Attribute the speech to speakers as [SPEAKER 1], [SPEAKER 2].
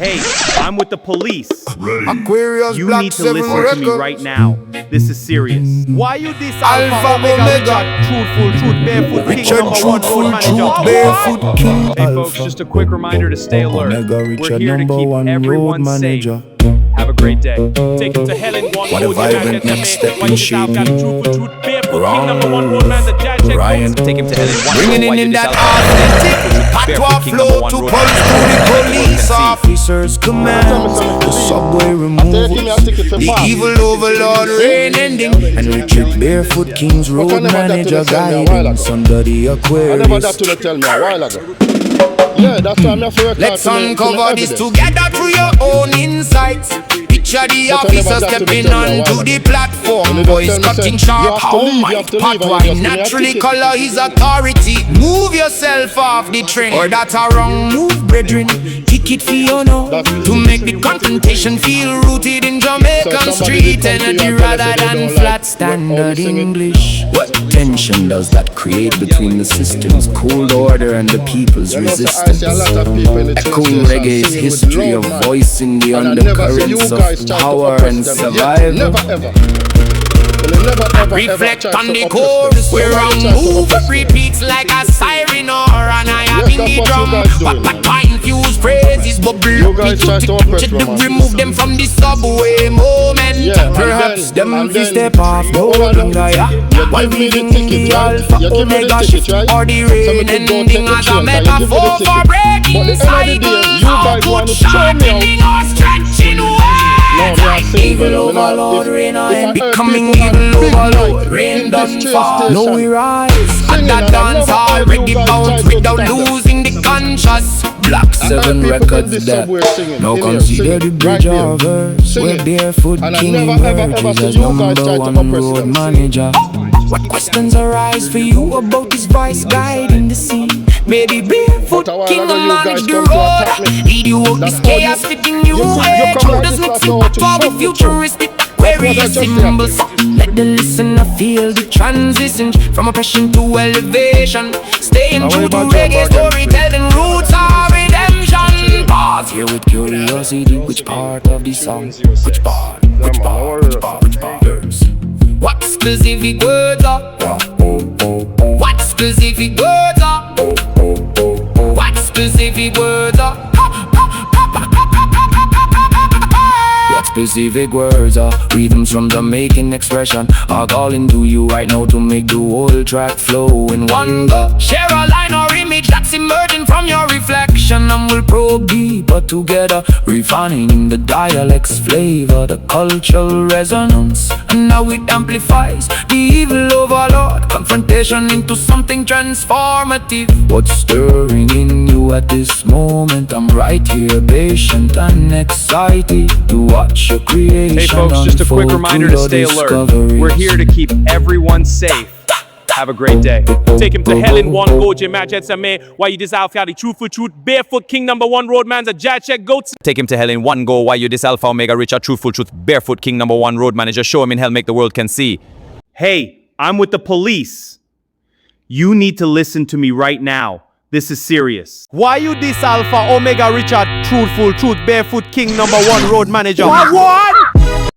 [SPEAKER 1] Hey, I'm with the police.
[SPEAKER 2] Aquarius
[SPEAKER 1] You
[SPEAKER 2] Black
[SPEAKER 1] need to
[SPEAKER 2] 7
[SPEAKER 1] listen to me
[SPEAKER 2] Records.
[SPEAKER 1] right now. This is serious.
[SPEAKER 3] Why you this
[SPEAKER 2] Alpha Omega.
[SPEAKER 3] Truthful, truth, barefoot, king,
[SPEAKER 2] Richard
[SPEAKER 3] number one road
[SPEAKER 2] Truthful,
[SPEAKER 3] manager.
[SPEAKER 2] Truth, Barefoot King.
[SPEAKER 1] Hey folks, just a quick reminder to stay alert.
[SPEAKER 2] Omega,
[SPEAKER 1] We're
[SPEAKER 2] Richard
[SPEAKER 1] here to
[SPEAKER 2] number
[SPEAKER 1] keep
[SPEAKER 2] one road
[SPEAKER 1] everyone safe.
[SPEAKER 2] manager.
[SPEAKER 1] Have a great day.
[SPEAKER 3] Take it to hell in one
[SPEAKER 2] What a
[SPEAKER 3] road,
[SPEAKER 2] vibrant
[SPEAKER 3] you
[SPEAKER 2] next
[SPEAKER 3] got
[SPEAKER 2] step
[SPEAKER 3] Why
[SPEAKER 2] in
[SPEAKER 3] you this
[SPEAKER 2] shaping.
[SPEAKER 3] got truthful, truth, barefoot,
[SPEAKER 2] Wrong
[SPEAKER 3] king, number one road man, the judge check
[SPEAKER 2] Ryan.
[SPEAKER 3] votes.
[SPEAKER 1] Take him to hell in one
[SPEAKER 2] Bringing
[SPEAKER 1] road.
[SPEAKER 2] in
[SPEAKER 1] Why
[SPEAKER 2] that
[SPEAKER 1] you this
[SPEAKER 2] authentic
[SPEAKER 1] Barefoot
[SPEAKER 2] patois
[SPEAKER 1] King
[SPEAKER 2] flow
[SPEAKER 1] number one
[SPEAKER 2] to
[SPEAKER 1] road
[SPEAKER 2] pulse to
[SPEAKER 1] manager.
[SPEAKER 2] the police officers' commands. The subway removals, the evil overlord reign ending, and Richard Barefoot King's road manager guidance under the
[SPEAKER 4] I never
[SPEAKER 2] Aquarius.
[SPEAKER 4] that to tell me a while ago. Yeah, that's why I'm here for
[SPEAKER 2] Let's uncover this together through your own insights. Picture the officer stepping onto the platform. Boys cutting sharp, how my pathway naturally color his authority. Move yourself off the train, or that's a wrong move, brethren. Kick it for you now, to make the confrontation feel rooted in Jamaican street energy rather than flat standard English. What tension does that create between the system's cold order and the people's resistance? Echoing reggae's history of voicing the undercurrents of power and survival. Reflect on the chorus, we're on move. Repeats like a siren or an eye in the drum. What infused phrases bubble up. Remove them from the subway moment. Perhaps them fi step off the holding guy. While living in the alpha omega shift or the rain ending as a metaphor for breaking cycles. Output sharpening or stretching waves. Evil overlord reign on, becoming evil overlord. Rain doesn't fall, no we rise. And that dance already bounce without losing the conscious. Black 7 Records that now consider the bridge of verse, where Barefoot King emerges as number one road manager. What questions arise for you about this voice guiding the scene? Maybe Barefoot King will manage the road, lead you out this chaos, fitting new age. Does mixing patois with futuristic Aquarius symbols. Let the listener feel the transition from oppression to elevation. Staying true to reggae storytelling roots are redemption. Pause here with curiosity. Which part of the song? Which part? Which part? Which part? Which part? What specific words are? What specific words are? What specific words are? What specific words are? Rhythms from Jamaican expression are calling to you right now to make the whole track flow in one go. Share a line or image that's emerging from your reflection, and we'll probe deeper together, refining the dialect's flavor, the cultural resonance, and how it amplifies the evil overlord confrontation into something transformative. What's stirring in you at this moment? I'm right here, patient and excited to watch your creation.
[SPEAKER 1] Hey folks, just a quick reminder to stay alert. We're here to keep everyone safe. Have a great day.
[SPEAKER 3] Take him to hell in one go, Jim Majed Why you this alpha, the truthful truth, barefoot, king, number one road man, the judge check goats.
[SPEAKER 1] Take him to hell in one go. Why you this Alpha Omega Richard Truthful Truth Barefoot King number one road manager? Show him in hell, make the world can see. Hey, I'm with the police. You need to listen to me right now. This is serious.
[SPEAKER 3] Why you this alpha, omega, Richard, truthful truth, barefoot, king, number one road manager? What?